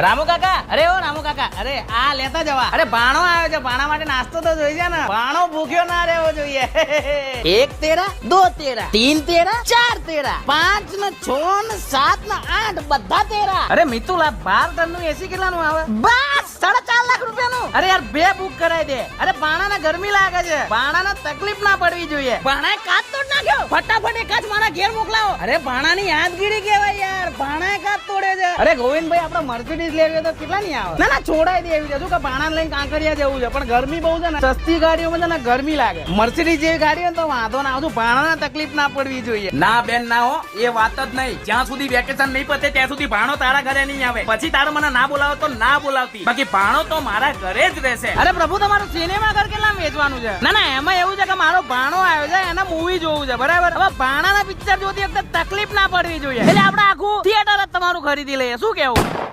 રામુ કાકા, અરે ઓ રામુ કાકા, અરે આ લેતા જવા. અરે ભાણો આવ્યો છે, ભાણા માટે નાસ્તો તો જોઈએ ને. ભાણો ભૂખ્યો ના રહેવો જોઈએ. 1 તેરા, 2 તેરા, 3 તેરા, 4 તેરા, 5 ને 6 ને 7 ને 8 બધા તેરા. અરે મિતુલ, આ 12 ટનનું એસી કેટલાનું આવે? બસ 4.5 લાખ રૂપિયાનું. અરે યાર 2 બુક કરાવી દે. અરે ભાણાને ગરમી લાગે છે, ભાણાને તકલીફ ના પડવી જોઈએ. ભાણાએ કાચ તોડ નાખ્યો. ફટાફટ એક કાચ મારા ઘેર મોકલાવો. અરે ભાણાની યાદગીરી કહેવાય યાર, ભાણાએ કાચ તોડે છે. અરે ગોવિંદભાઈ, આપણે મર્સિડીઝ લેવી તો કેટલા ની આવે? ના ના, છોડાઈ દેવી છે. શું કે ભાણા લઈને કાંકરિયા જવું છે, પણ ગરમી બહુ છે ને, સસ્તી ગાડીઓમાં છે ને ગરમી લાગે. મર્સિડીઝ જેવી ગાડીઓ તો વાંધો ના આવતું, ભાણાને તકલીફ ના પડવી જોઈએ. ના બેન ના હો, એ વાત જ નહીં. જ્યાં સુધી વેકેશન નહીં પતે ત્યાં સુધી ભાણો તારા ઘરે નહીં આવે. પછી તારે મને ના બોલાવો તો ના બોલાવતી, બાકી ભાણો તો મારા ઘરે જ રહેશે. અરે પ્રભુ, તમારું સિનેમા ઘર કેટલા વેચવાનું છે? ના ના, એમાં એવું છે કે મારો ભાણો આવ્યો છે, એને મૂવી જોવું છે, બરાબર? હવે ભાણાના પિક્ચર જોતી વખતે તકલીફ ના પડવી જોઈએ, એટલે આપણે આખું થિયેટર જ તમારું ખરીદી લઈએ. શું કેવું?